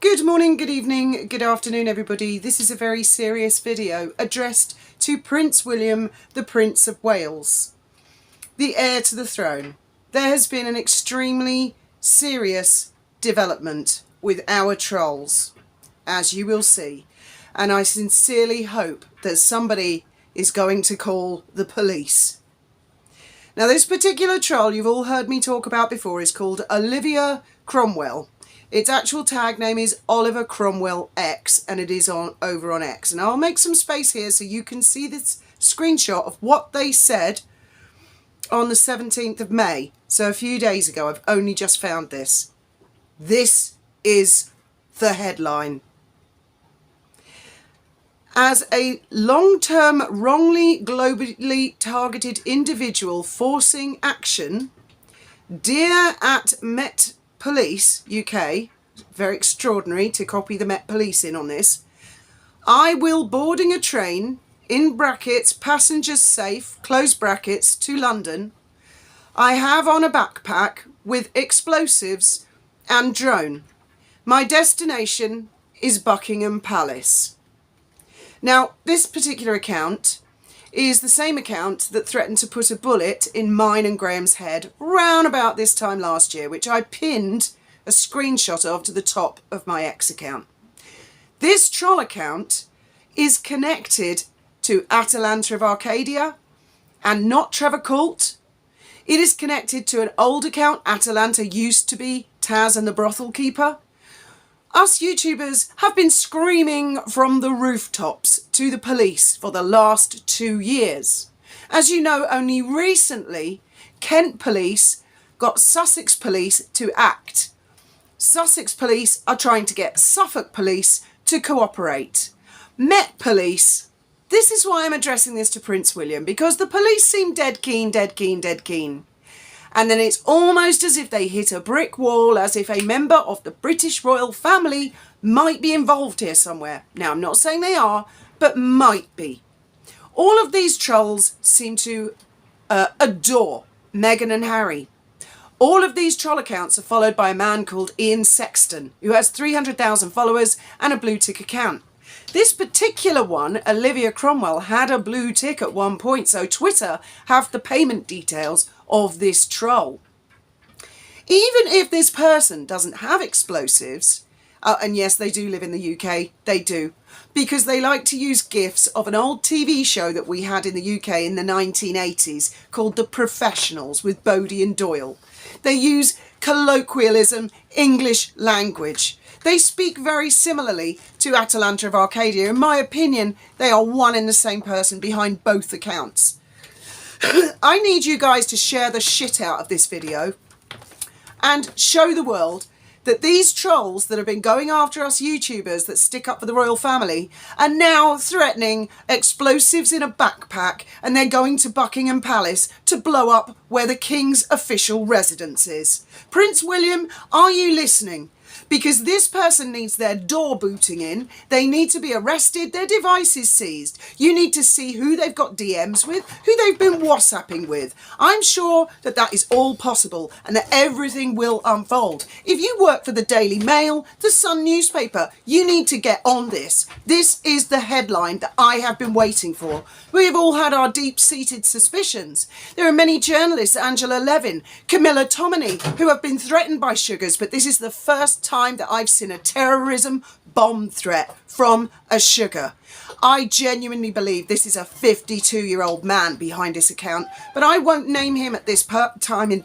Good morning, good evening, good afternoon everybody. This is a very serious video addressed to Prince William, the Prince of Wales, the heir to the throne. There has been an extremely serious development with our trolls, as you will see, and I sincerely hope that somebody is going to call the police. Now, this particular troll you've all heard me talk about before is called Olivia Cromwell. Its actual tag name is Oliver Cromwell X, and it is over on X. And I'll make some space here so you can see this screenshot of what they said on the 17th of May. So a few days ago. I've only just found this. This is the headline. As a long-term, wrongly globally targeted individual forcing action, dear at Met Police UK, very extraordinary to copy the Met Police in on this. I will boarding a train, in brackets, passengers safe, close brackets, to London. I have on a backpack with explosives and drone. My destination is Buckingham Palace. Now, this particular account is the same account that threatened to put a bullet in mine and Graham's head round about this time last year, which I pinned a screenshot of to the top of my X account. This troll account is connected to Atalanta of Arcadia and not Trevor Coult. It is connected to an old account. Atalanta used to be Taz and the Brothel Keeper. Us YouTubers have been screaming from the rooftops to the police for the last 2 years. As you know, only recently Kent Police got Sussex Police to act. Sussex Police are trying to get Suffolk Police to cooperate. Met Police, this is why I'm addressing this to Prince William, because the police seem dead keen. And then it's almost as if they hit a brick wall, as if a member of the British royal family might be involved here somewhere. Now, I'm not saying they are, but might be. All of these trolls seem to adore Meghan and Harry. All of these troll accounts are followed by a man called Ian Sexton, who has 300,000 followers and a blue tick account. This particular one, Olivia Cromwell, had a blue tick at one point, so Twitter have the payment details of this troll. Even if this person doesn't have explosives, and yes, they do live in the UK, they do, because they like to use GIFs of an old TV show that we had in the UK in the 1980s called The Professionals with Bodie and Doyle. They use colloquialism, English language. They speak very similarly to Atalanta of Arcadia. In my opinion, they are one and the same person behind both accounts. I need you guys to share the shit out of this video and show the world that these trolls that have been going after us YouTubers that stick up for the royal family are now threatening explosives in a backpack, and they're going to Buckingham Palace to blow up where the King's official residence is. Prince William, are you listening? Because this person needs their door booting in, they need to be arrested, their devices seized. You need to see who they've got DMs with, who they've been WhatsApping with. I'm sure that that is all possible and that everything will unfold. If you work for the Daily Mail, the Sun newspaper, you need to get on this. This is the headline that I have been waiting for. We have all had our deep-seated suspicions. There are many journalists, Angela Levin, Camilla Tominey, who have been threatened by sugars, but this is the first time that I've seen a terrorism bomb threat from a sugar. I genuinely believe this is a 52-year-old man behind this account, but I won't name him at this time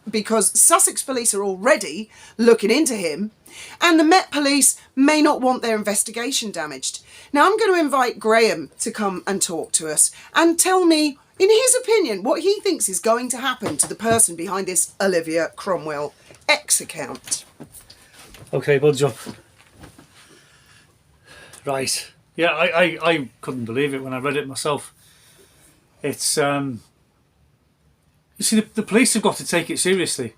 because Sussex Police are already looking into him, and the Met Police may not want their investigation damaged. Now, I'm going to invite Graham to come and talk to us and tell me, in his opinion, what he thinks is going to happen to the person behind this Olivia Cromwell X account. Okay, buds up. Right. Yeah, I couldn't believe it when I read it myself. It's, you see, the police have got to take it seriously,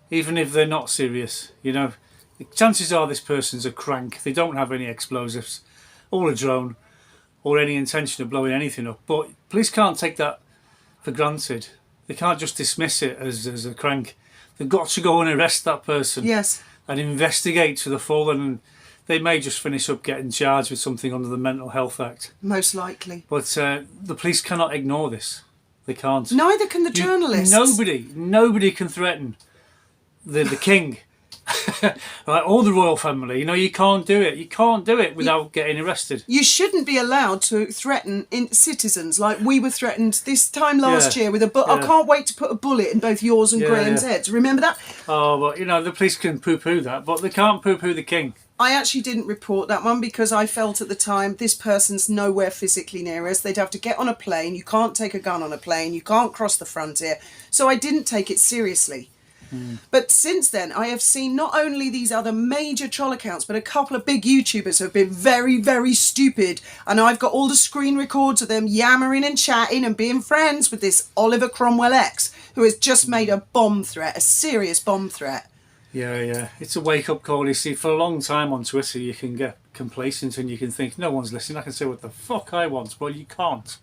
even if they're not serious, you know. The chances are this person's a crank. They don't have any explosives, or a drone, or any intention of blowing anything up. But police can't take that for granted. They can't just dismiss it as a crank. They've got to go and arrest that person. Yes. And investigate to the full and they may just finish up getting charged with something under the Mental Health Act. Most likely. But the police cannot ignore this. They can't. Neither can the journalists. Nobody can threaten the king. Like, or the royal family. You know, you can't do it. You can't do it without getting arrested. You shouldn't be allowed to threaten citizens like we were threatened this time last year with a bullet. I can't wait to put a bullet in both yours and Graham's heads. Remember that? Oh, well, you know, the police can poo-poo that, but they can't poo-poo the king. I actually didn't report that one because I felt at the time this person's nowhere physically near us. They'd have to get on a plane. You can't take a gun on a plane. You can't cross the frontier. So I didn't take it seriously. But since then, I have seen not only these other major troll accounts, but a couple of big YouTubers have been very, very stupid. And I've got all the screen records of them yammering and chatting and being friends with this Oliver Cromwell X, who has just made a bomb threat, a serious bomb threat. Yeah. It's a wake-up call. You see, for a long time on Twitter, you can get complacent and you can think, no one's listening. I can say what the fuck I want. Well, you can't.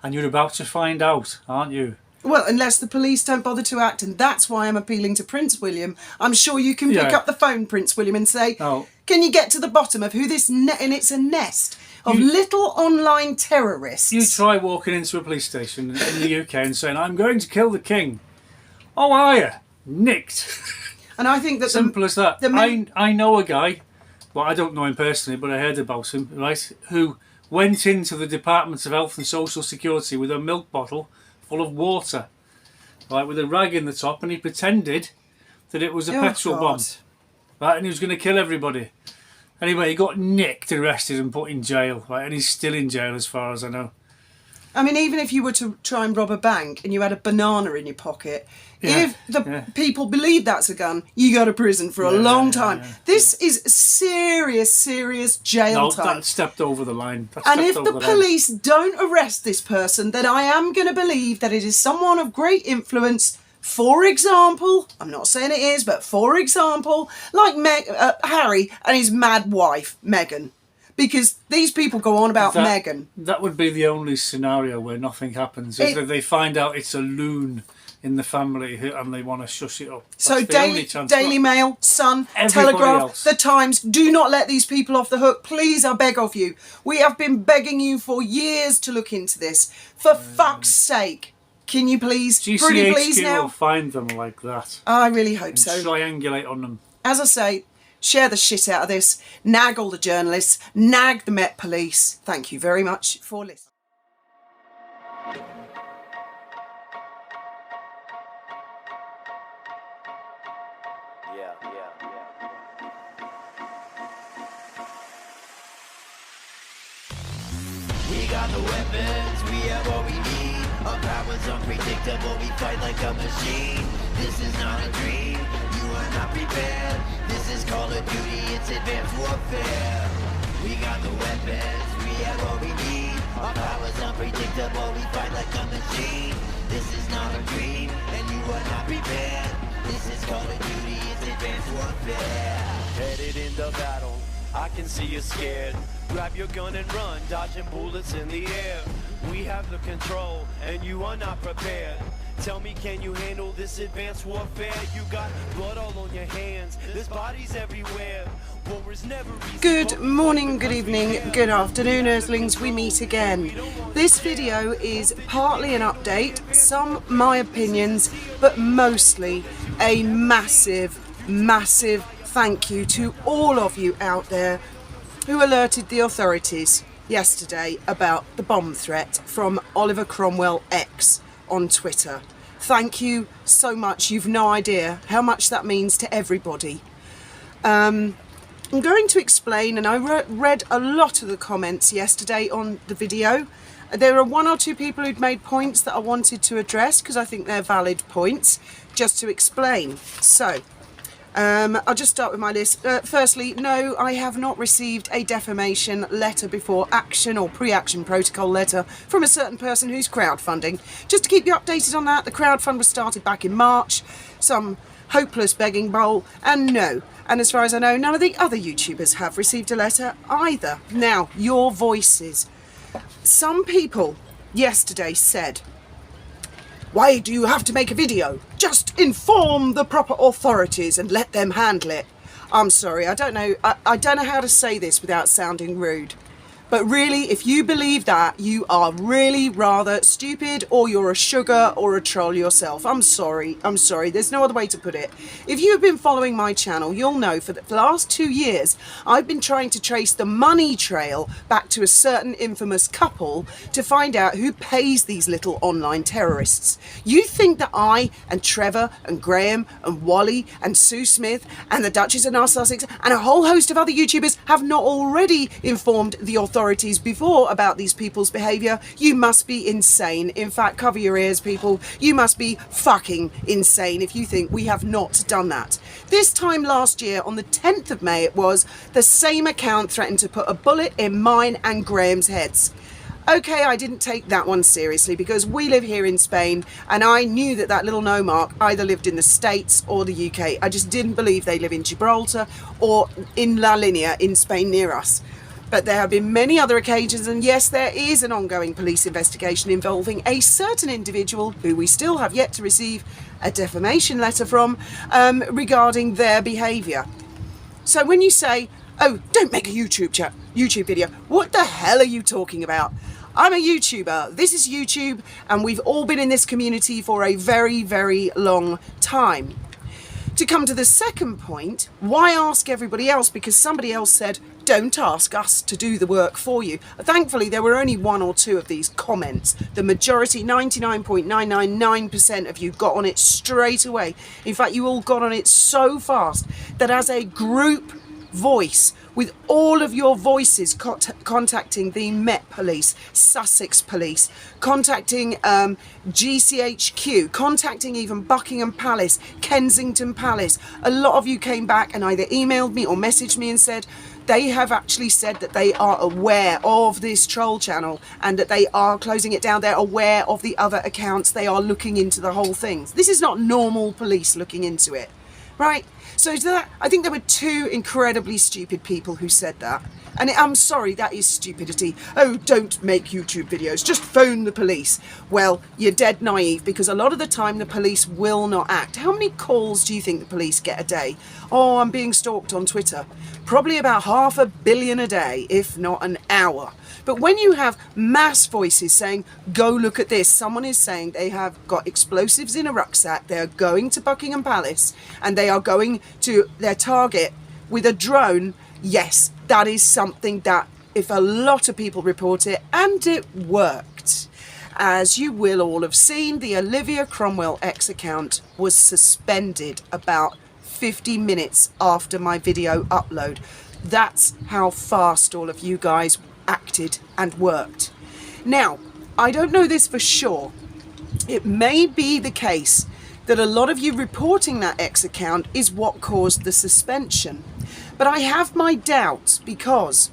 And you're about to find out, aren't you? Well, unless the police don't bother to act, and that's why I'm appealing to Prince William. I'm sure you can pick up the phone, Prince William, and say, can you get to the bottom of who this... and it's a nest of little online terrorists. You try walking into a police station in the UK and saying, I'm going to kill the king. Oh, are you? Nicked. And I think that... Simple as that. I know a guy, well, I don't know him personally, but I heard about him, right, who went into the Department of Health and Social Security with a milk bottle full of water, right, with a rag in the top, and he pretended that it was a petrol bomb, right, and he was going to kill everybody. Anyway, he got nicked, arrested, and put in jail, right, and he's still in jail as far as I know. I mean, even if you were to try and rob a bank and you had a banana in your pocket, if the people believe that's a gun, you go to prison for a long time. This is serious jail time. That stepped over the line. And if the police don't arrest this person, then I am going to believe that it is someone of great influence. For example, I'm not saying it is, but for example, like Harry and his mad wife, Meghan. Because these people go on about Meghan. That would be the only scenario where nothing happens, is that they find out it's a loon in the family and they want to shush it up. That's so Daily Mail, Sun, Telegraph, The Times, do not let these people off the hook. Please, I beg of you. We have been begging you for years to look into this. For fuck's sake. Can you please, pretty please now? will find them like that. I really hope so. Triangulate on them. As I say, share the shit out of this. Nag all the journalists. Nag the Met Police. Thank you very much for listening. We got the weapons, we have what we need. Our power's unpredictable, we fight like a machine. This is not a dream, you are not prepared. This is Call of Duty, it's advanced warfare. We got the weapons, we have what we need. Our power's unpredictable, we fight like a machine. This is not a dream, and you are not prepared. This is Call of Duty, it's advanced warfare. Headed into battle, I can see you scared. Grab your gun and run, dodging bullets in the air. We have the control, and you are not prepared. Tell me, can you handle this advanced warfare? You got blood all on your hands, there's bodies everywhere. War is never easy. Good morning, good evening, good afternoon, Earthlings. We meet again. This video is partly an update, some my opinions, but mostly a massive thank you to all of you out there who alerted the authorities yesterday about the bomb threat from Oliver Cromwell X on Twitter. Thank you so much. You've no idea how much that means to everybody. I'm going to explain, and I read a lot of the comments yesterday on the video. There are one or two people who'd made points that I wanted to address because I think they're valid points, just to explain. So, I'll just start with my list. Firstly, no, I have not received a defamation letter before action or pre-action protocol letter from a certain person who's crowdfunding. Just to keep you updated on that, the crowdfund was started back in March, some hopeless begging bowl, and no. And as far as I know, none of the other YouTubers have received a letter either. Now, your voices. Some people yesterday said, why do you have to make a video? Just inform the proper authorities and let them handle it. I'm sorry, I don't know how to say this without sounding rude. But really, if you believe that, you are really rather stupid, or you're a sugar or a troll yourself. I'm sorry. There's no other way to put it. If you've been following my channel, you'll know for the last 2 years, I've been trying to trace the money trail back to a certain infamous couple to find out who pays these little online terrorists. You think that I and Trevor and Graham and Wally and Sue Smith and the Duchess of Sussex and a whole host of other YouTubers have not already informed the authorities before about these people's behaviour? You must be insane. In fact, cover your ears, people. You must be fucking insane if you think we have not done that. This time last year, on the 10th of May it was, the same account threatened to put a bullet in mine and Graham's heads. Okay, I didn't take that one seriously because we live here in Spain and I knew that that little no mark either lived in the States or the UK. I just didn't believe they live in Gibraltar or in La Linea in Spain near us. But there have been many other occasions, and yes, there is an ongoing police investigation involving a certain individual who we still have yet to receive a defamation letter from regarding their behaviour. So when you say, oh, don't make a YouTube video, what the hell are you talking about? I'm a YouTuber, this is YouTube, and we've all been in this community for a very, very long time. To come to the second point, why ask everybody else? Because somebody else said, don't ask us to do the work for you. Thankfully, there were only 1 or 2 of these comments. The majority, 99.999% of you got on it straight away. In fact, you all got on it so fast that as a group voice, with all of your voices contacting the Met Police, Sussex Police, contacting GCHQ, contacting even Buckingham Palace, Kensington Palace. A lot of you came back and either emailed me or messaged me and said they have actually said that they are aware of this troll channel and that they are closing it down. They're aware of the other accounts. They are looking into the whole thing. This is not normal police looking into it, right? So that, I think there were 2 incredibly stupid people who said that. And I'm sorry, that is stupidity. Oh, don't make YouTube videos, just phone the police. Well, you're dead naive, because a lot of the time the police will not act. How many calls do you think the police get a day? Oh, I'm being stalked on Twitter. Probably about 500 million a day, if not an hour. But when you have mass voices saying, go look at this, someone is saying they have got explosives in a rucksack, they are going to Buckingham Palace, and they are going to their target with a drone, yes, that is something that if a lot of people report it, and it worked. As you will all have seen, the Olivia Cromwell X account was suspended about 50 minutes after my video upload. That's how fast all of you guys acted and worked. Now, I don't know this for sure. It may be the case that a lot of you reporting that X account is what caused the suspension. But I have my doubts, because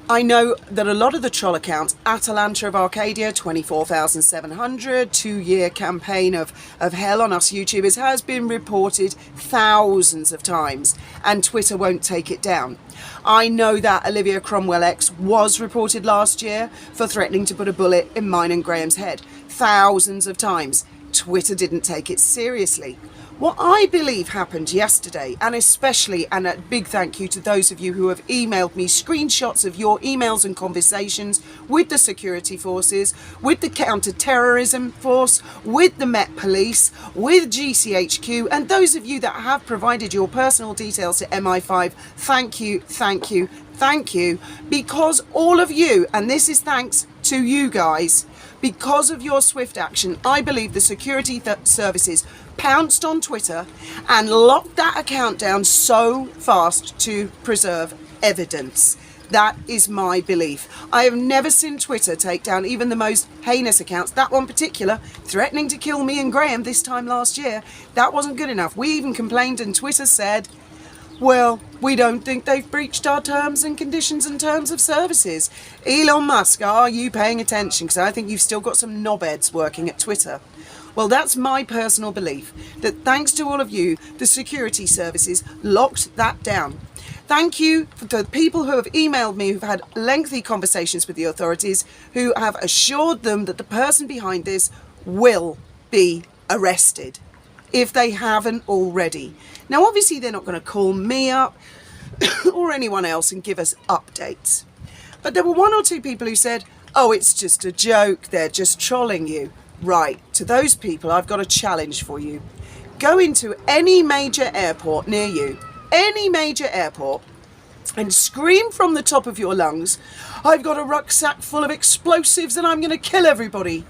I know that a lot of the troll accounts, Atalanta of Arcadia, 24,700, 2-year campaign of hell on us YouTubers, has been reported thousands of times, and Twitter won't take it down. I know that Olivia Cromwell X was reported last year for threatening to put a bullet in mine and Graham's head, thousands of times. Twitter didn't take it seriously. What I believe happened yesterday, and especially, and a big thank you to those of you who have emailed me screenshots of your emails and conversations with the security forces, with the counter-terrorism force, with the Met Police, with GCHQ, and those of you that have provided your personal details to MI5, thank you, thank you, thank you, because all of you, and this is thanks to you guys, because of your swift action, I believe the security services pounced on Twitter and locked that account down so fast to preserve evidence. That is my belief. I have never seen Twitter take down even the most heinous accounts. That one particular, threatening to kill me and Graham this time last year, that wasn't good enough. We even complained and Twitter said, well, we don't think they've breached our terms and conditions and terms of services. Elon Musk, are you paying attention? Because I think you've still got some knobheads working at Twitter. Well, that's my personal belief, that thanks to all of you, the security services locked that down. Thank you for the people who have emailed me, who've had lengthy conversations with the authorities, who have assured them that the person behind this will be arrested, if they haven't already. Now, obviously, they're not going to call me up or anyone else and give us updates. But there were one or two people who said, oh, it's just a joke, they're just trolling you. Right, to those people, I've got a challenge for you. Go into any major airport near you, any major airport, and scream from the top of your lungs, I've got a rucksack full of explosives and I'm going to kill everybody.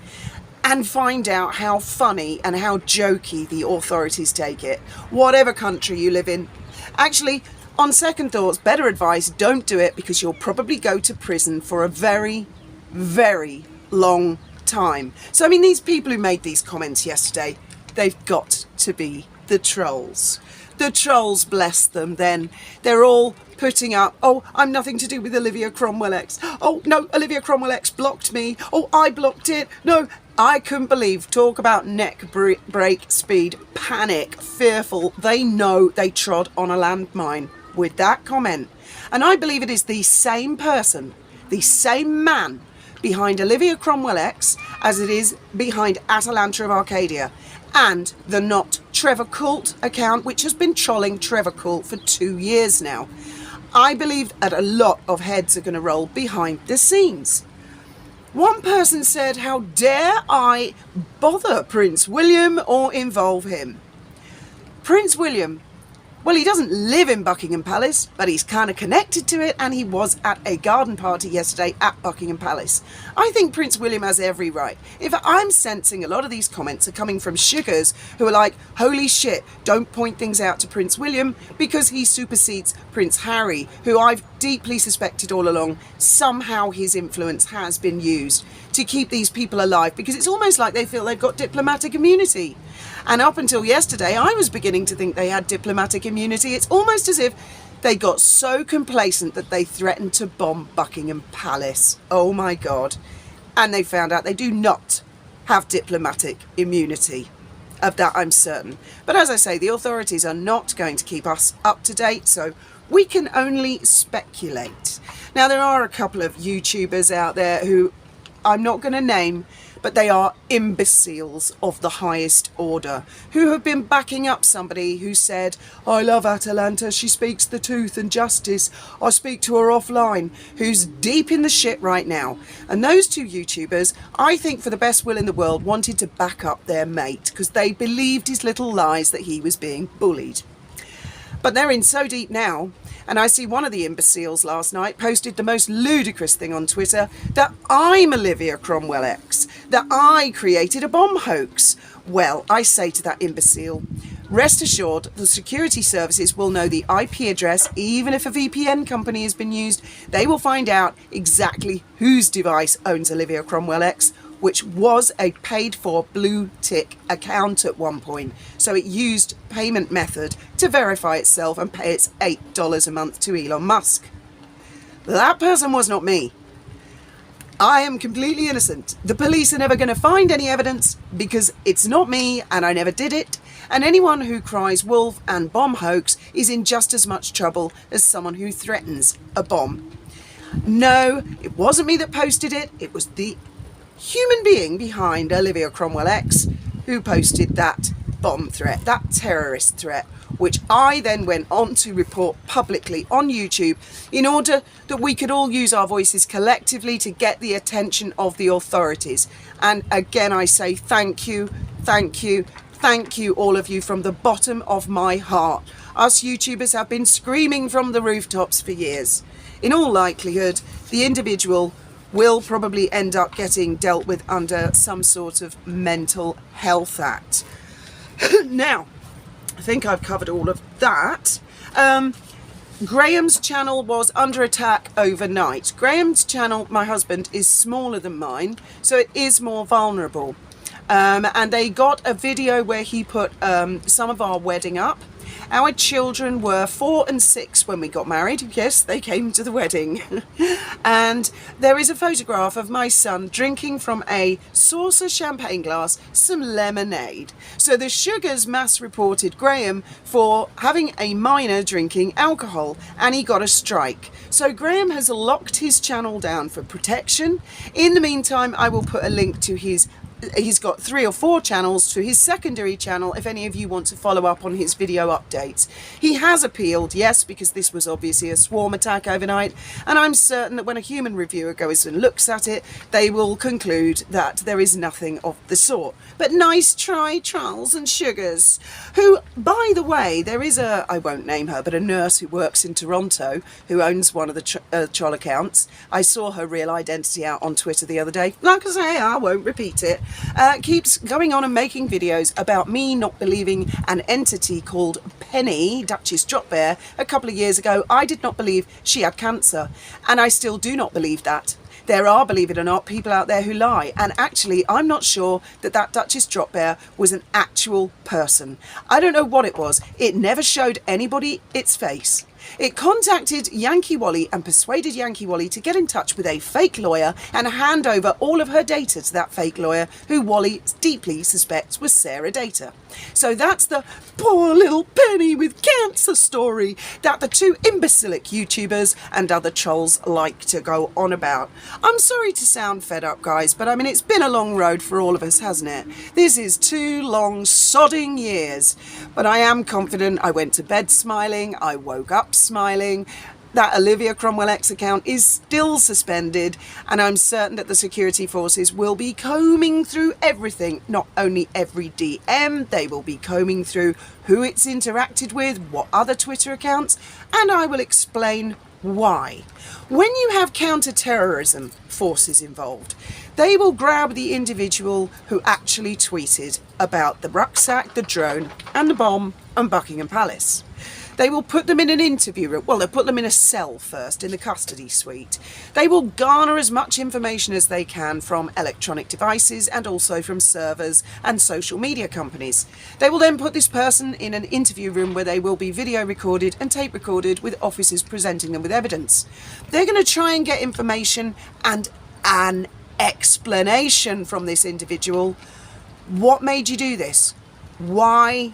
And find out how funny and how jokey the authorities take it, whatever country you live in. Actually, on second thoughts, better advice, don't do it, because you'll probably go to prison for a very, very long time. So, I mean, these people who made these comments yesterday, they've got to be the trolls. The trolls, bless them, then. They're all putting up, oh, I'm nothing to do with Olivia Cromwell X. Oh, no, Olivia Cromwell X blocked me. Oh, I blocked it. No, I couldn't believe. Talk about neck break speed, panic, fearful. They know they trod on a landmine with that comment. And I believe it is the same person, the same man behind Olivia Cromwell X as it is behind Atalanta of Arcadia and the Not Trevor Cult account, which has been trolling Trevor Cult for 2 years now. I believe that a lot of heads are going to roll behind the scenes. One person said, how dare I bother Prince William or involve him? Prince William, well, he doesn't live in Buckingham Palace, but he's kind of connected to it, and he was at a garden party yesterday at Buckingham Palace. I think Prince William has every right. If I'm sensing a lot of these comments are coming from sugars who are like, holy shit, don't point things out to Prince William because he supersedes Prince Harry, who I've deeply suspected all along somehow his influence has been used to keep these people alive, because it's almost like they feel they've got diplomatic immunity. And up until yesterday, I was beginning to think they had diplomatic immunity. It's almost as if they got so complacent that they threatened to bomb Buckingham Palace. Oh my God. And they found out they do not have diplomatic immunity. Of that, I'm certain. But as I say, the authorities are not going to keep us up to date, so we can only speculate. Now, there are a couple of YouTubers out there who I'm not going to name, but they are imbeciles of the highest order, who have been backing up somebody who said, I love Atalanta, she speaks the truth and justice, I speak to her offline, who's deep in the shit right now. And those two YouTubers, I think for the best will in the world, wanted to back up their mate because they believed his little lies that he was being bullied. But they're in so deep now, and I see one of the imbeciles last night posted the most ludicrous thing on Twitter, that I'm Olivia Cromwell X, that I created a bomb hoax. Well, I say to that imbecile, rest assured the security services will know the IP address. Even if a VPN company has been used, they will find out exactly whose device owns Olivia Cromwell X, which was a paid-for blue tick account at one point. So it used payment method to verify itself and pay its $8 a month to Elon Musk. That person was not me. I am completely innocent. The police are never going to find any evidence because it's not me and I never did it. And anyone who cries wolf and bomb hoax is in just as much trouble as someone who threatens a bomb. No, it wasn't me that posted it. It was the human being behind Olivia Cromwell X who posted that bomb threat, that terrorist threat, which I then went on to report publicly on YouTube in order that we could all use our voices collectively to get the attention of the authorities. And again, I say thank you, thank you, thank you, all of you, from the bottom of my heart. Us YouTubers have been screaming from the rooftops for years. In all likelihood, the individual will probably end up getting dealt with under some sort of mental health act. Now, I think I've covered all of that. Graham's channel was under attack overnight. Graham's channel, my husband, is smaller than mine, so it is more vulnerable. And they got a video where he put some of our wedding up. Our children were 4 and 6 when we got married. Yes, they came to the wedding. And there is a photograph of my son drinking from a saucer champagne glass some lemonade. So the Sugars mass reported Graham for having a minor drinking alcohol, and he got a strike. So Graham has locked his channel down for protection. In the meantime, I will put a link to his He's got 3 or 4 channels to his secondary channel if any of you want to follow up on his video updates. He has appealed, yes, because this was obviously a swarm attack overnight, and I'm certain that when a human reviewer goes and looks at it, they will conclude that there is nothing of the sort. But nice try, Charles and Sugars, who, by the way, there is I won't name her, but a nurse who works in Toronto who owns one of the troll accounts. I saw her real identity out on Twitter the other day. Like I say, I won't repeat it. Keeps going on and making videos about me not believing an entity called Penny, Duchess Drop Bear, a couple of years ago. I did not believe she had cancer, and I still do not believe that. There are, believe it or not, people out there who lie, and actually I'm not sure that Duchess Drop Bear was an actual person. I don't know what it was. It never showed anybody its face. It contacted Yankee Wally and persuaded Yankee Wally to get in touch with a fake lawyer and hand over all of her data to that fake lawyer, who Wally deeply suspects was Sarah Data. So that's the poor little Penny with cancer story that the 2 imbecilic YouTubers and other trolls like to go on about. I'm sorry to sound fed up, guys, but I mean, it's been a long road for all of us, hasn't it? This is 2 long sodding years, but I am confident. I went to bed smiling, I woke up smiling. That Olivia Cromwell X account is still suspended, and I'm certain that the security forces will be combing through everything, not only every DM, they will be combing through who it's interacted with, what other Twitter accounts, and I will explain why. When you have counter-terrorism forces involved, they will grab the individual who actually tweeted about the rucksack, the drone, and the bomb on Buckingham Palace. They will put them in an interview room. Well, they'll put them in a cell first, in the custody suite. They will garner as much information as they can from electronic devices and also from servers and social media companies. They will then put this person in an interview room where they will be video recorded and tape recorded with officers presenting them with evidence. They're going to try and get information and an explanation from this individual. What made you do this? Why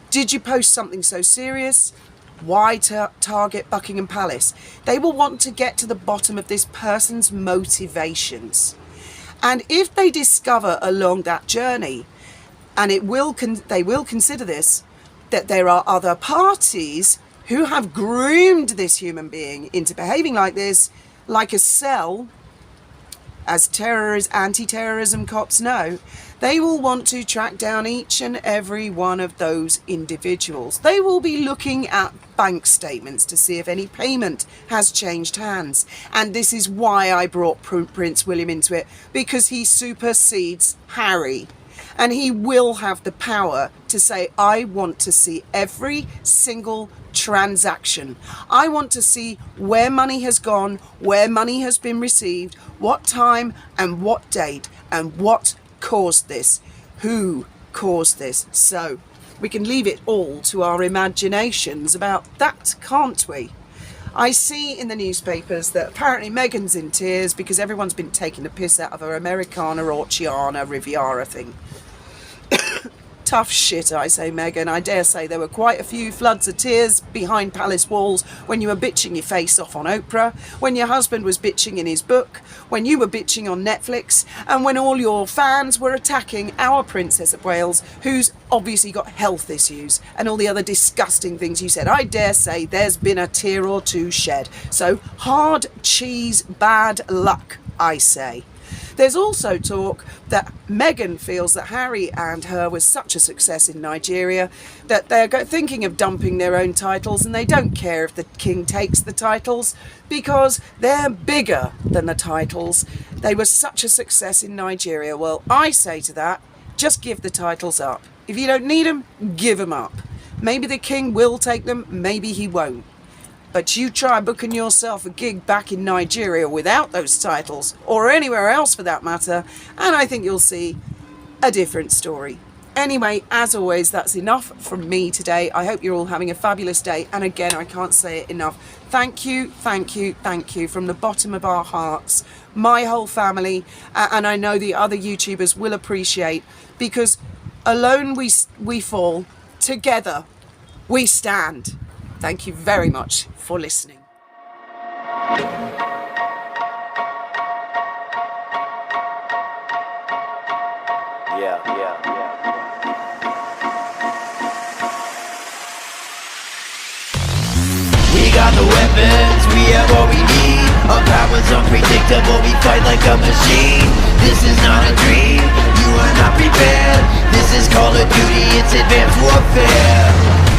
did you post something so serious? Why target Buckingham Palace? They will want to get to the bottom of this person's motivations. And if they discover along that journey, and they will consider this, that there are other parties who have groomed this human being into behaving like this, like a cell, as anti-terrorism cops know, they will want to track down each and every one of those individuals. They will be looking at bank statements to see if any payment has changed hands. And this is why I brought Prince William into it, because he supersedes Harry. And he will have the power to say, I want to see every single transaction. I want to see where money has gone, where money has been received, what time and what date, and what caused this, who caused this. So we can leave it all to our imaginations about that, can't we? I see in the newspapers that apparently Meghan's in tears because everyone's been taking the piss out of her Americana or Chiana Riviera thing. Tough shit, I say, Meghan. I dare say there were quite a few floods of tears behind palace walls when you were bitching your face off on Oprah, when your husband was bitching in his book, when you were bitching on Netflix, and when all your fans were attacking our Princess of Wales, who's obviously got health issues, and all the other disgusting things you said. I dare say there's been a tear or two shed. So hard cheese, bad luck, I say. There's also talk that Meghan feels that Harry and her was such a success in Nigeria that they're thinking of dumping their own titles, and they don't care if the king takes the titles because they're bigger than the titles. They were such a success in Nigeria. Well, I say to that, just give the titles up. If you don't need them, give them up. Maybe the king will take them, maybe he won't. But you try booking yourself a gig back in Nigeria without those titles, or anywhere else for that matter, and I think you'll see a different story. Anyway, as always, that's enough from me today. I hope you're all having a fabulous day. And again, I can't say it enough. Thank you, thank you, thank you from the bottom of our hearts, my whole family, and I know the other YouTubers will appreciate, because alone we fall, together we stand. Thank you very much for listening. We got the weapons, we have what we need. Our power's unpredictable, we fight like a machine. This is not a dream, you are not prepared. This is Call of Duty, it's advanced warfare.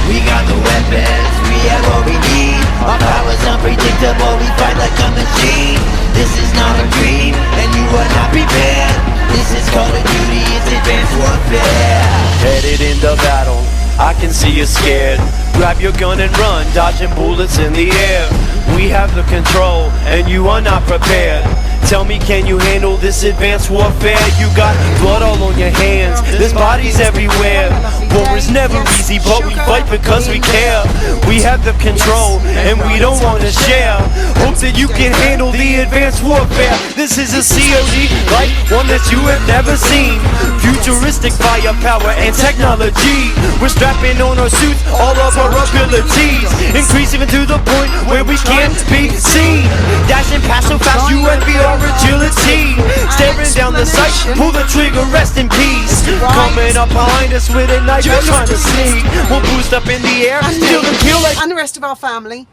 We got the weapons, we have what we need. Our power's unpredictable, we fight like a machine. This is not a dream, and you are not prepared. This is Call of Duty, it's advanced warfare. Headed into battle, I can see you scared. Grab your gun and run, dodging bullets in the air. We have the control, and you are not prepared. Tell me, can you handle this advanced warfare? You got blood all on your hands, there's bodies everywhere. War is never easy, but we fight because we care. We have the control, and we don't want to share. Hope that you can handle the advanced warfare. This is a COD, like one that you have never seen. Futuristic firepower and technology. We're strapping on our suits, all of our abilities. Increase even to the point where we can't be seen. Dashing past so fast, you and me are agility. Staring down the sight, pull the trigger, rest in peace. Coming up behind us with a knife, we're trying to sneak. We'll boost up in the air, still the kill like. And the rest of our family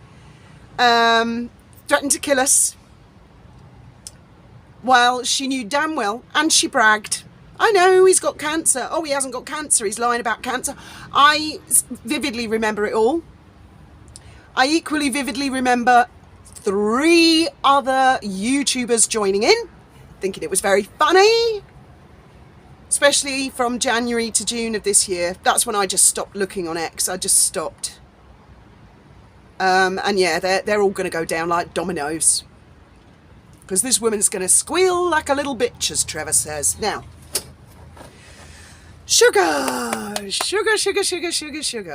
threatened to kill us, while she knew damn well, and she bragged, I know he's got cancer. Oh, he hasn't got cancer, he's lying about cancer. I vividly remember it all. I equally vividly remember 3 other YouTubers joining in, thinking it was very funny, especially from January to June of this year. That's when I just stopped looking on X. I just stopped. And yeah, they're all going to go down like dominoes, because this woman's going to squeal like a little bitch, as Trevor says. Now, sugar.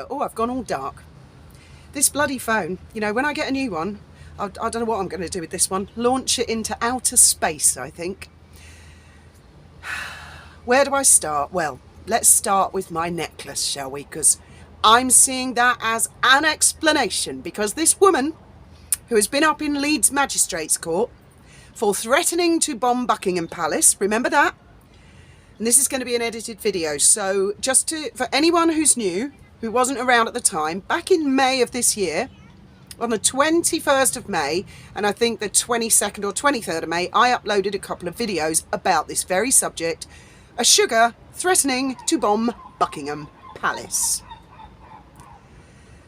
Oh, I've gone all dark. This bloody phone, you know, when I get a new one, I don't know what I'm going to do with this one. Launch it into outer space, I think. Where do I start? Well, let's start with my necklace, shall we? Because I'm seeing that as an explanation. Because this woman, who has been up in Leeds Magistrates Court for threatening to bomb Buckingham Palace, remember that? And this is going to be an edited video. So just for anyone who's new, who wasn't around at the time, back in May of this year, on the 21st of May, and I think the 22nd or 23rd of May, I uploaded a couple of videos about this very subject, a sugar threatening to bomb Buckingham Palace.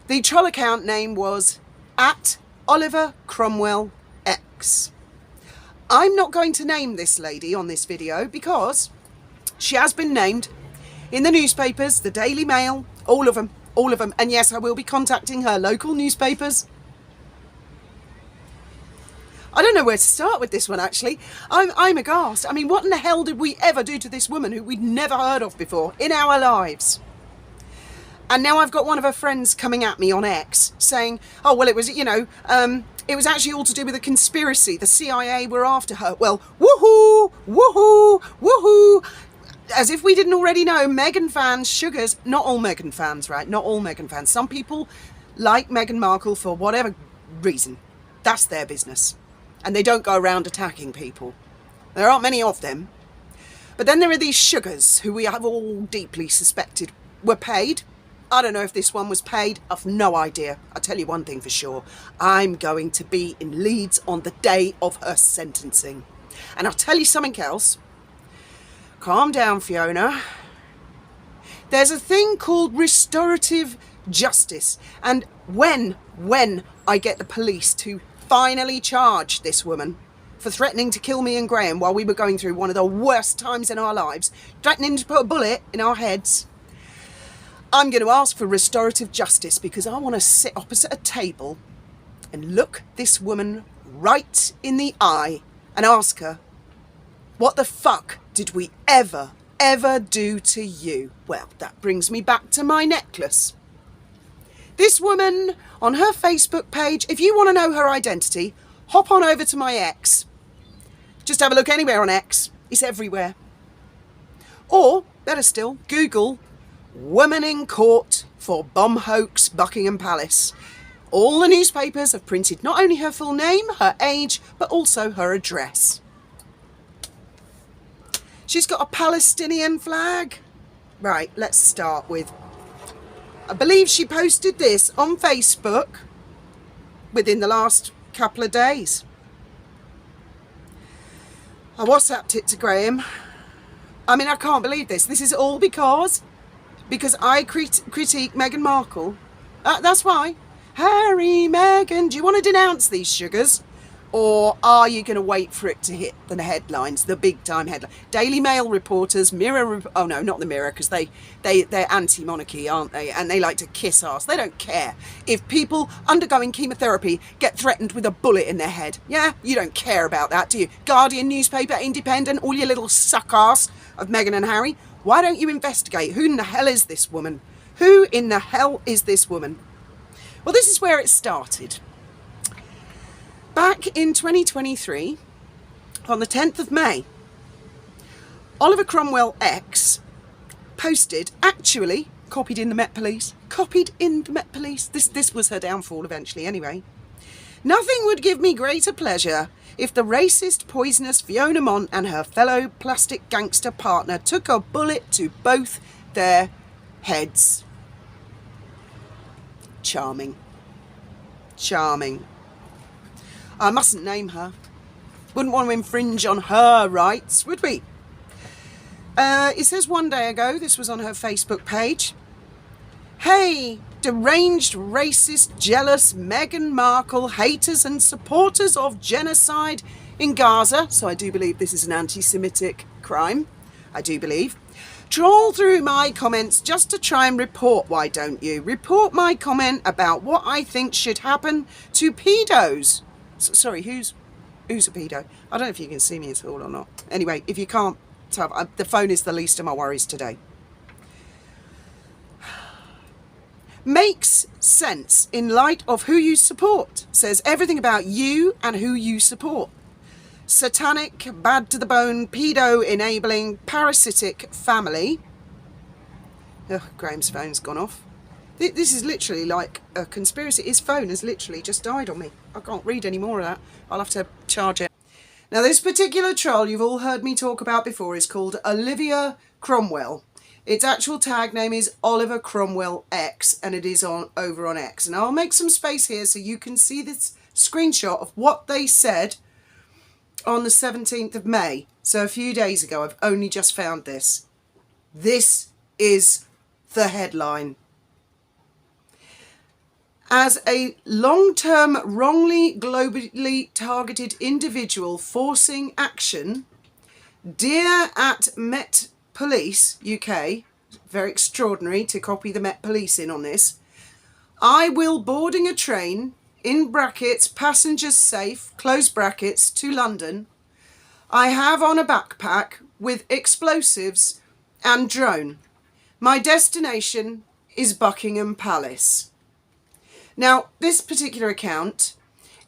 The troll account name was @OliverCromwellX. I'm not going to name this lady on this video because she has been named in the newspapers, the Daily Mail, all of them. And yes, I will be contacting her local newspapers. I don't know where to start with this one, actually. I'm aghast. I mean, what in the hell did we ever do to this woman who we'd never heard of before in our lives? And now I've got one of her friends coming at me on X saying, oh, well, it was, you know, it was actually all to do with a conspiracy. The CIA were after her. Well, woohoo, woohoo, woohoo. As if we didn't already know, Meghan fans, sugars, not all Meghan fans, right? Not all Meghan fans. Some people like Meghan Markle for whatever reason. That's their business. And they don't go around attacking people. There aren't many of them. But then there are these sugars who we have all deeply suspected were paid. I don't know if this one was paid. I've no idea. I'll tell you one thing for sure. I'm going to be in Leeds on the day of her sentencing. And I'll tell you something else. Calm down, Fiona. There's a thing called restorative justice. And when I get the police to finally charge this woman for threatening to kill me and Graham while we were going through one of the worst times in our lives, threatening to put a bullet in our heads, I'm going to ask for restorative justice, because I want to sit opposite a table and look this woman right in the eye and ask her, what the fuck did we ever do to you? Well, that brings me back to my necklace. This woman, on her Facebook page, if you want to know her identity, hop on over to my X. Just have a look anywhere on X. It's everywhere. Or, better still, Google woman in court for bomb hoax Buckingham Palace. All the newspapers have printed not only her full name, her age, but also her address. She's got a Palestinian flag. Right, let's start with, I believe she posted this on Facebook within the last couple of days. I WhatsApped it to Graham. I mean, I can't believe this. This is all because I critique Meghan Markle. That's why. Harry, Meghan, do you want to denounce these sugars? Or are you going to wait for it to hit the headlines, the big time headline? Daily Mail reporters, Mirror, oh no, not the Mirror, because they're anti-monarchy, aren't they? And they like to kiss ass. They don't care if people undergoing chemotherapy get threatened with a bullet in their head. Yeah, you don't care about that, do you? Guardian newspaper, Independent, all your little suck ass of Meghan and Harry. Why don't you investigate? Who in the hell is this woman? Who in the hell is this woman? Well, this is where it started. Back in 2023, on the 10th of May, Oliver Cromwell X posted, actually copied in the Met Police. This was her downfall eventually anyway. Nothing would give me greater pleasure if the racist, poisonous Fiona Mont and her fellow plastic gangster partner took a bullet to both their heads. Charming. Charming. I mustn't name her. Wouldn't want to infringe on her rights, would we? It says one day ago, this was on her Facebook page. Hey, deranged, racist, jealous Meghan Markle haters and supporters of genocide in Gaza. So I do believe this is an anti-Semitic crime. I do believe. Trawl through my comments just to try and report, why don't you? Report my comment about what I think should happen to pedos. Sorry, who's a pedo? I don't know if you can see me at all or not. Anyway, if you can't tell, the phone is the least of my worries today. Makes sense in light of who you support. Says everything about you and who you support. Satanic, bad to the bone, pedo-enabling, parasitic family. Ugh, Graham's phone's gone off. This is literally like a conspiracy. His phone has literally just died on me. I can't read any more of that. I'll have to charge it. Now, this particular troll you've all heard me talk about before is called Olivia Cromwell. Its actual tag name is Oliver Cromwell X, and it is over on X. And I'll make some space here so you can see this screenshot of what they said on the 17th of May. So a few days ago. I've only just found this. This is the headline. As a long-term wrongly globally targeted individual forcing action, dear at Met Police UK, very extraordinary to copy the Met Police in on this, I will boarding a train, in brackets, passengers safe, close brackets, to London. I have on a backpack with explosives and drone. My destination is Buckingham Palace. Now, this particular account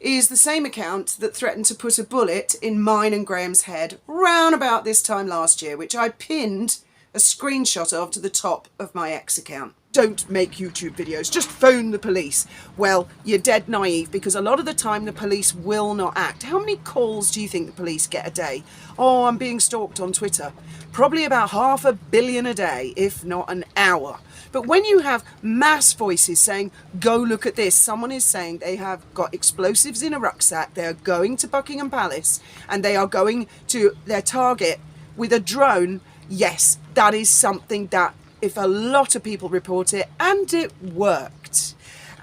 is the same account that threatened to put a bullet in mine and Graham's head round about this time last year, which I pinned a screenshot of to the top of my X account. Don't make YouTube videos, just phone the police. Well, you're dead naive, because a lot of the time the police will not act. How many calls do you think the police get a day? Oh, I'm being stalked on Twitter. Probably about 500 million a day, if not an hour. But when you have mass voices saying, go look at this, someone is saying they have got explosives in a rucksack, they are going to Buckingham Palace, and they are going to their target with a drone, yes, that is something that, if a lot of people report it, and it worked.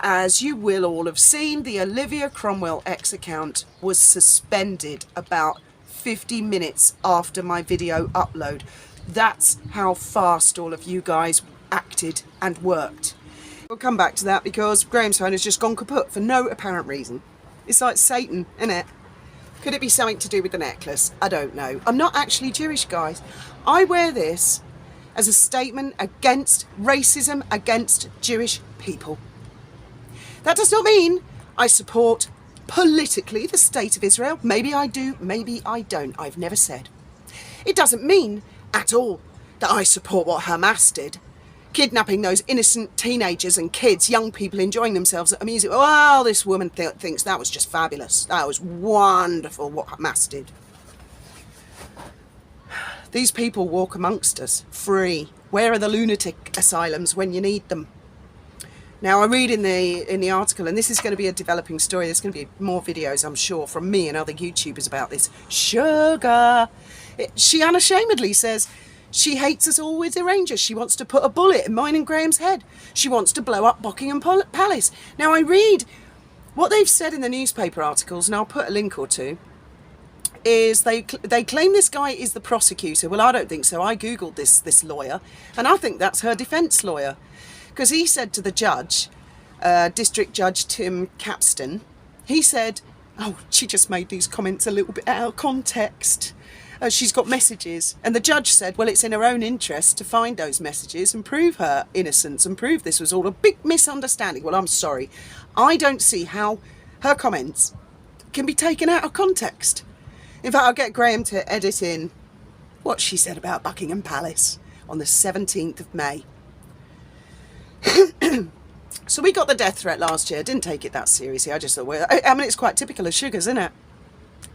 As you will all have seen, the Olivia Cromwell X account was suspended about 50 minutes after my video upload. That's how fast all of you guys acted and worked. We'll come back to that because Graham's phone has just gone kaput for no apparent reason. It's like Satan, isn't it? Could it be something to do with the necklace? I don't know. I'm not actually Jewish, guys. I wear this as a statement against racism against Jewish people. That does not mean I support politically the state of Israel. Maybe I do, maybe I don't. I've never said. It doesn't mean at all that I support what Hamas did. Kidnapping those innocent teenagers and kids, young people enjoying themselves at a music. Well, this woman thinks that was just fabulous. That was wonderful what Hamas did. These people walk amongst us, free. Where are the lunatic asylums when you need them? Now, I read in the article, and this is going to be a developing story. There's going to be more videos, I'm sure, from me and other YouTubers about this. Sugar. She unashamedly says she hates us all with the Rangers. She wants to put a bullet in mine and Graham's head. She wants to blow up Buckingham Palace. Now, I read what they've said in the newspaper articles, and I'll put a link or two, is they claim this guy is the prosecutor. Well, I don't think so. I Googled this lawyer, and I think that's her defence lawyer. Because he said to the judge, District Judge Tim Capstan, he said, oh, she just made these comments a little bit out of context. She's got messages. And the judge said, well, it's in her own interest to find those messages and prove her innocence and prove this was all a big misunderstanding. Well, I'm sorry. I don't see how her comments can be taken out of context. In fact, I'll get Graham to edit in what she said about Buckingham Palace on the 17th of May. So we got the death threat last year. Didn't take it that seriously. I just thought, well, I mean, it's quite typical of Sugars, isn't it?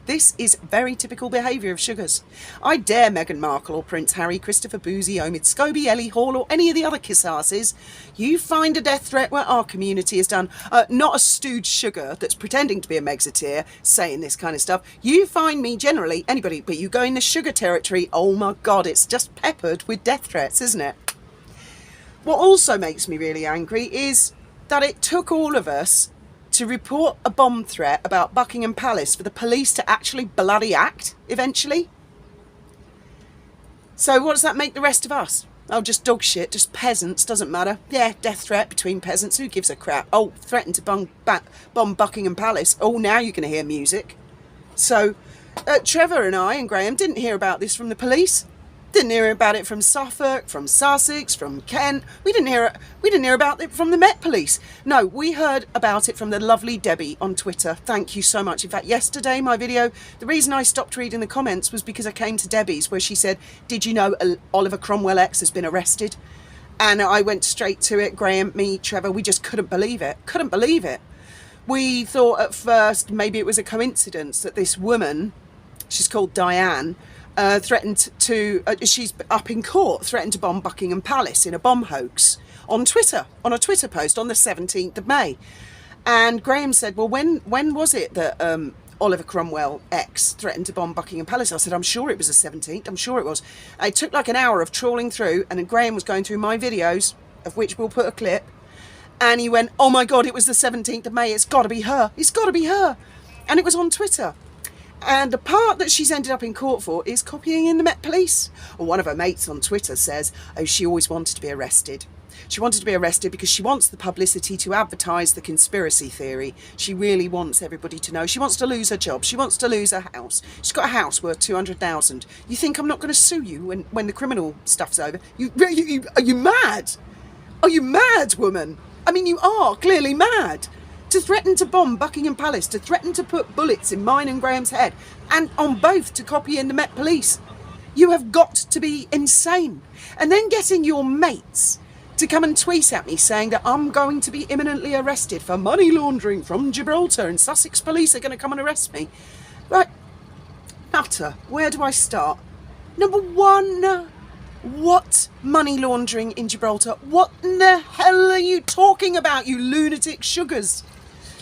This is very typical behaviour of Sugars. I dare Meghan Markle or Prince Harry, Christopher Boozy, Omid Scobie, Ellie Hall or any of the other Kissasses. You find a death threat where our community has done, not a stooge Sugar that's pretending to be a Megxiteer saying this kind of stuff. You find me generally, anybody, but you go in the Sugar territory, oh my God, it's just peppered with death threats, isn't it? What also makes me really angry is that it took all of us to report a bomb threat about Buckingham Palace for the police to actually bloody act eventually. So what does that make the rest of us? Oh, just dog shit, just peasants, doesn't matter. Yeah, death threat between peasants, who gives a crap? Oh, threatened to bomb Buckingham Palace. Oh, now you're going to hear music. So Trevor and I and Graham didn't hear about this from the police. Didn't hear about it from Suffolk, from Sussex, from Kent. We didn't hear about it from the Met Police. No, we heard about it from the lovely Debbie on Twitter. Thank you so much. In fact, yesterday, my video, the reason I stopped reading the comments was because I came to Debbie's where she said, did you know Oliver Cromwell X has been arrested? And I went straight to it. Graham, me, Trevor, we just couldn't believe it. Couldn't believe it. We thought at first maybe it was a coincidence that this woman, she's called Diane, threatened to, she's up in court, threatened to bomb Buckingham Palace in a bomb hoax on Twitter, on a Twitter post on the 17th of May. And Graham said, well, when was it that Oliver Cromwell X threatened to bomb Buckingham Palace? I said, I'm sure it was the 17th, I'm sure it was. It took like an hour of trawling through, and then Graham was going through my videos, of which we'll put a clip, and he went, oh my God, it was the 17th of May, it's got to be her, it's got to be her. And it was on Twitter. And the part that she's ended up in court for is copying in the Met Police. Or one of her mates on Twitter says, oh, she always wanted to be arrested. She wanted to be arrested because she wants the publicity to advertise the conspiracy theory. She really wants everybody to know. She wants to lose her job. She wants to lose her house. She's got a house worth 200,000. You think I'm not going to sue you when the criminal stuff's over? Are you mad? Are you mad, woman? I mean, you are clearly mad. To threaten to bomb Buckingham Palace, to threaten to put bullets in mine and Graham's head, and on both to copy in the Met Police. You have got to be insane. And then getting your mates to come and tweet at me saying that I'm going to be imminently arrested for money laundering from Gibraltar and Sussex police are going to come and arrest me. Right, nutter, where do I start? Number one, what money laundering in Gibraltar? What in the hell are you talking about, you lunatic Sugars?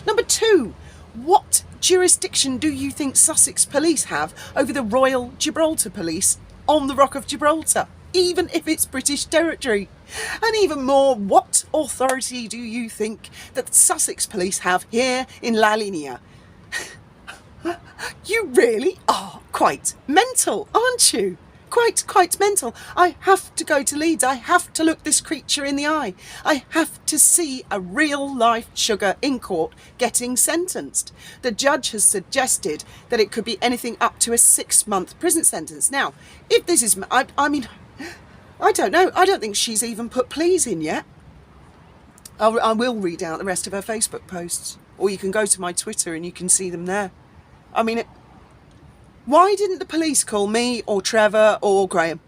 Number two, what jurisdiction do you think Sussex police have over the Royal Gibraltar Police on the Rock of Gibraltar, even if it's British territory? And even more, what authority do you think that the Sussex police have here in La Linea? You really are quite mental, aren't you? Quite mental. I have to go to Leeds. I have to look this creature in the eye. I have to see a real life Sugar in court getting sentenced. The judge has suggested that it could be anything up to a 6-month prison sentence. Now, if this is, I mean, I don't know. I don't think she's even put pleas in yet. I will read out the rest of her Facebook posts, or you can go to my Twitter and you can see them there. I mean, why didn't the police call me or Trevor or Graham?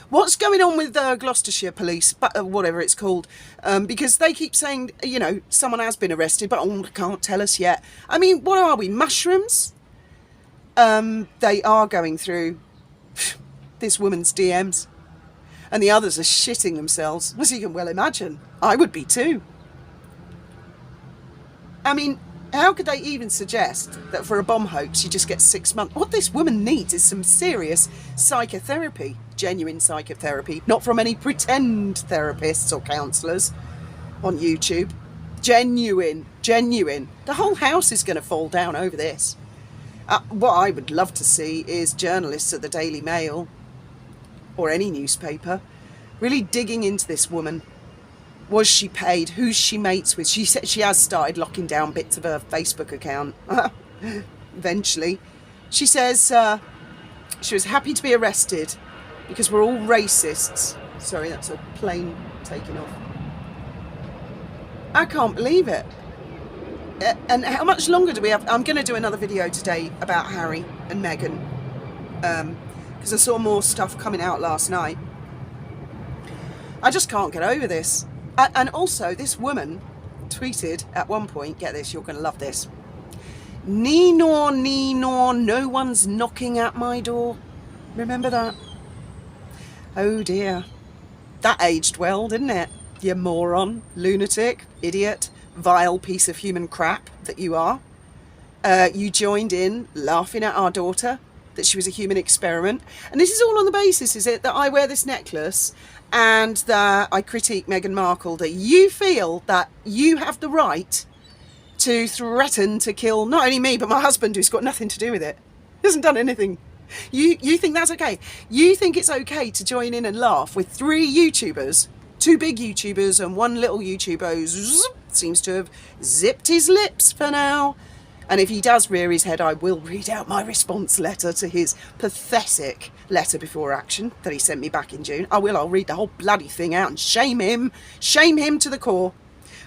What's going on with Gloucestershire Police, whatever it's called? Because they keep saying, you know, someone has been arrested, but they can't tell us yet. I mean, what are we, mushrooms? They are going through this woman's DMs. And the others are shitting themselves, as you can well imagine. I would be too. I mean, how could they even suggest that for a bomb hoax you just get 6 months? What this woman needs is some serious psychotherapy, genuine psychotherapy, not from any pretend therapists or counsellors on YouTube. Genuine. The whole house is going to fall down over this. What I would love to see is journalists at the Daily Mail or any newspaper really digging into this woman. Was she paid? Who's she mates with? She said she has started locking down bits of her Facebook account. Eventually. She says she was happy to be arrested because we're all racists. Sorry, that's a plane taking off. I can't believe it. And how much longer do we have? I'm going to do another video today about Harry and Meghan. Because I saw more stuff coming out last night. I just can't get over this. And also, this woman tweeted at one point, get this, you're going to love this. Nee nor, no one's knocking at my door. Remember that? Oh dear. That aged well, didn't it? You moron, lunatic, idiot, vile piece of human crap that you are. You joined in laughing at our daughter, that she was a human experiment. And this is all on the basis, is it, that I wear this necklace and that I critique Meghan Markle, that you feel that you have the right to threaten to kill not only me, but my husband, who's got nothing to do with it. He hasn't done anything. You think that's okay? You think it's okay to join in and laugh with 3 YouTubers, 2 big YouTubers and 1 little YouTuber who seems to have zipped his lips for now. And if he does rear his head, I will read out my response letter to his pathetic letter before action that he sent me back in June. I'll read the whole bloody thing out and shame him to the core.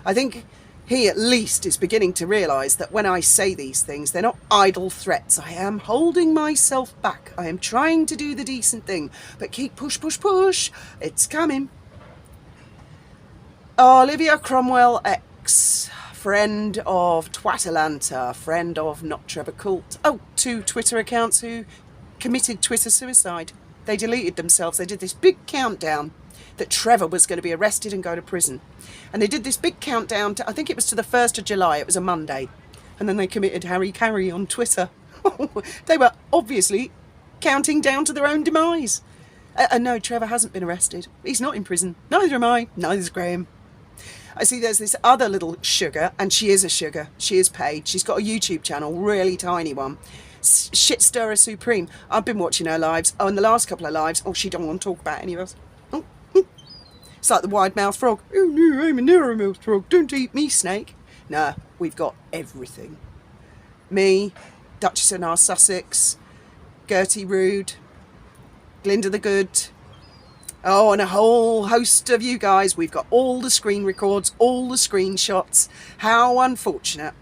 I think he at least is beginning to realise that when I say these things, they're not idle threats. I am holding myself back. I am trying to do the decent thing, but keep push. It's coming. Olivia Cromwell X. Friend of Twatalanta, friend of Not Trevor Cult. 2 Twitter accounts who committed Twitter suicide. They deleted themselves. They did this big countdown that Trevor was going to be arrested and go to prison. And they did this big countdown to, I think it was to the 1st of July. It was a Monday. And then they committed Harry Carey on Twitter. They were obviously counting down to their own demise. No, Trevor hasn't been arrested. He's not in prison. Neither am I. Neither's Graham. I see there's this other little sugar, and she is a sugar. She is paid. She's got a YouTube channel, really tiny one. Shit Stirrer Supreme. I've been watching her lives. In the last couple of lives, she don't want to talk about any of us. It's like the wide-mouthed frog. Oh no, I'm a narrow-mouthed frog. Don't eat me, snake. Nah, we've got everything. Me, Duchess of Sussex, Gertie Rude, Glinda the Good. And a whole host of you guys. We've got all the screen records, all the screenshots. How unfortunate.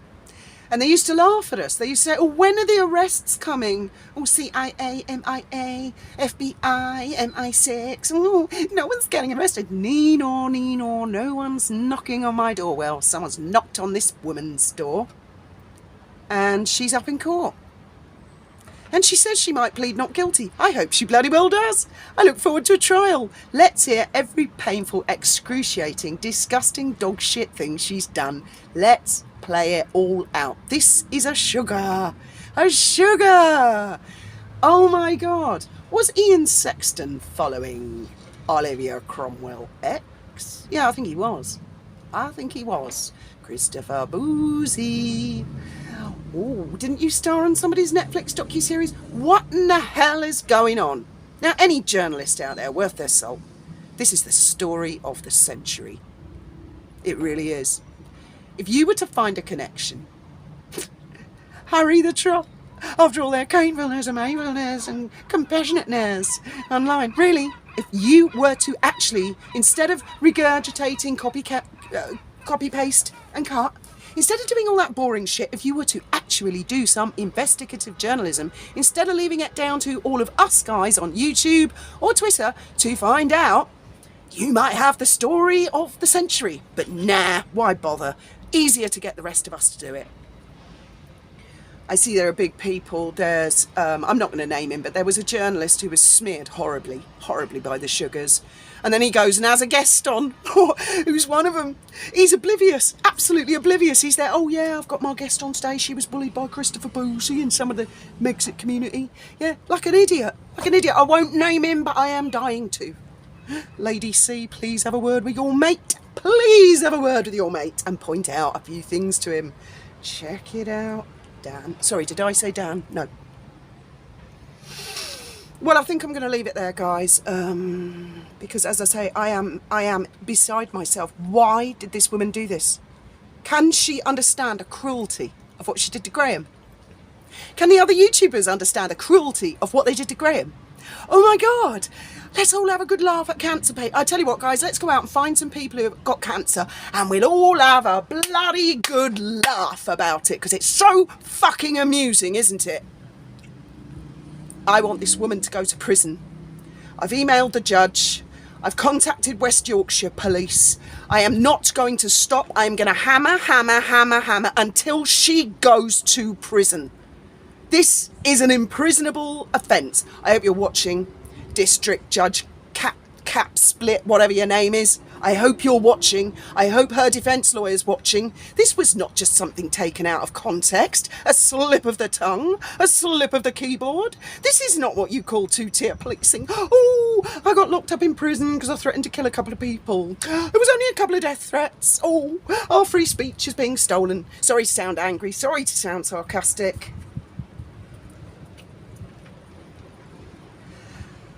And they used to laugh at us. They used to say, when are the arrests coming? CIA, MIA, FBI, MI6. No one's getting arrested. No, no one's knocking on my door. Well, someone's knocked on this woman's door. And she's up in court. And she says she might plead not guilty. I hope she bloody well does. I look forward to a trial. Let's hear every painful, excruciating, disgusting dog shit thing she's done. Let's play it all out. This is a sugar. A sugar. Oh my God. Was Ian Sexton following Olivia Cromwell X? Yeah, I think he was. Christopher Boozy. Oh, didn't you star on somebody's Netflix docuseries? What in the hell is going on? Now, any journalist out there worth their salt, this is the story of the century. It really is. If you were to find a connection, Harry the Troll, after all their kindfulness and mindfulness and compassionateness online, really, if you were to actually, instead of regurgitating copy paste and cut, instead of doing all that boring shit, if you were to actually do some investigative journalism, instead of leaving it down to all of us guys on YouTube or Twitter to find out, you might have the story of the century. But nah, why bother? Easier to get the rest of us to do it. I see there are big people. There's, I'm not going to name him, but there was a journalist who was smeared horribly, horribly by the sugars. And then he goes and has a guest on, who's one of them. He's oblivious, absolutely oblivious. He's there, oh yeah, I've got my guest on stage. She was bullied by Christopher Pudsey and some of the Megxit community. Yeah, like an idiot, like an idiot. I won't name him, but I am dying to. Lady C, please have a word with your mate. Please have a word with your mate and point out a few things to him. Check it out. Dan. Sorry, did I say Dan? No. Well, I think I'm going to leave it there, guys, because as I say, I am beside myself. Why did this woman do this? Can she understand the cruelty of what she did to Graham? Can the other YouTubers understand the cruelty of what they did to Graham? Oh my God, let's all have a good laugh at cancer patients. I tell you what, guys, let's go out and find some people who have got cancer and we'll all have a bloody good laugh about it, because it's so fucking amusing, isn't it? I want this woman to go to prison. I've emailed the judge. I've contacted West Yorkshire Police. I am not going to stop. I am going to hammer, hammer, hammer, hammer until she goes to prison. This is an imprisonable offence. I hope you're watching, District Judge Cap Split, whatever your name is. I hope you're watching. I hope her defence lawyer's watching. This was not just something taken out of context, a slip of the tongue, a slip of the keyboard. This is not what you call two-tier policing. Oh, I got locked up in prison because I threatened to kill a couple of people. There was only a couple of death threats. Oh, our free speech is being stolen. Sorry to sound angry. Sorry to sound sarcastic.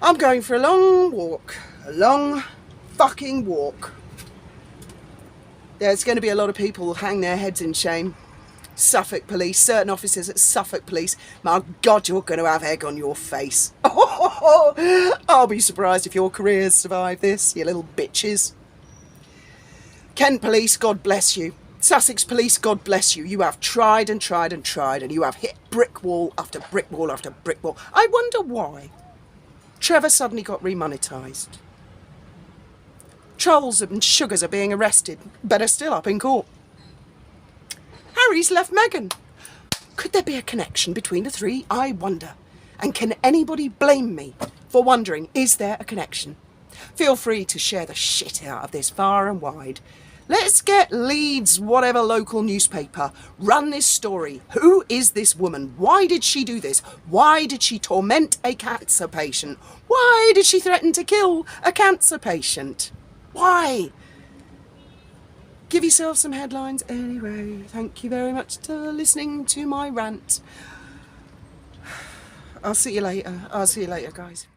I'm going for a long walk. A long fucking walk. There's going to be a lot of people who hang their heads in shame. Suffolk Police, certain officers at Suffolk Police. My God, you're going to have egg on your face. I'll be surprised if your careers survive this, you little bitches. Kent Police, God bless you. Sussex Police, God bless you. You have tried and tried and tried, and you have hit brick wall after brick wall after brick wall. I wonder why Trevor suddenly got remonetised. Trolls and sugars are being arrested, but are still up in court. Harry's left Meghan. Could there be a connection between the three? I wonder. And can anybody blame me for wondering, is there a connection? Feel free to share the shit out of this far and wide. Let's get Leeds, whatever local newspaper, run this story. Who is this woman? Why did she do this? Why did she torment a cancer patient? Why did she threaten to kill a cancer patient? Why? Give yourself some headlines anyway. Thank you very much for listening to my rant. I'll see you later. I'll see you later, guys.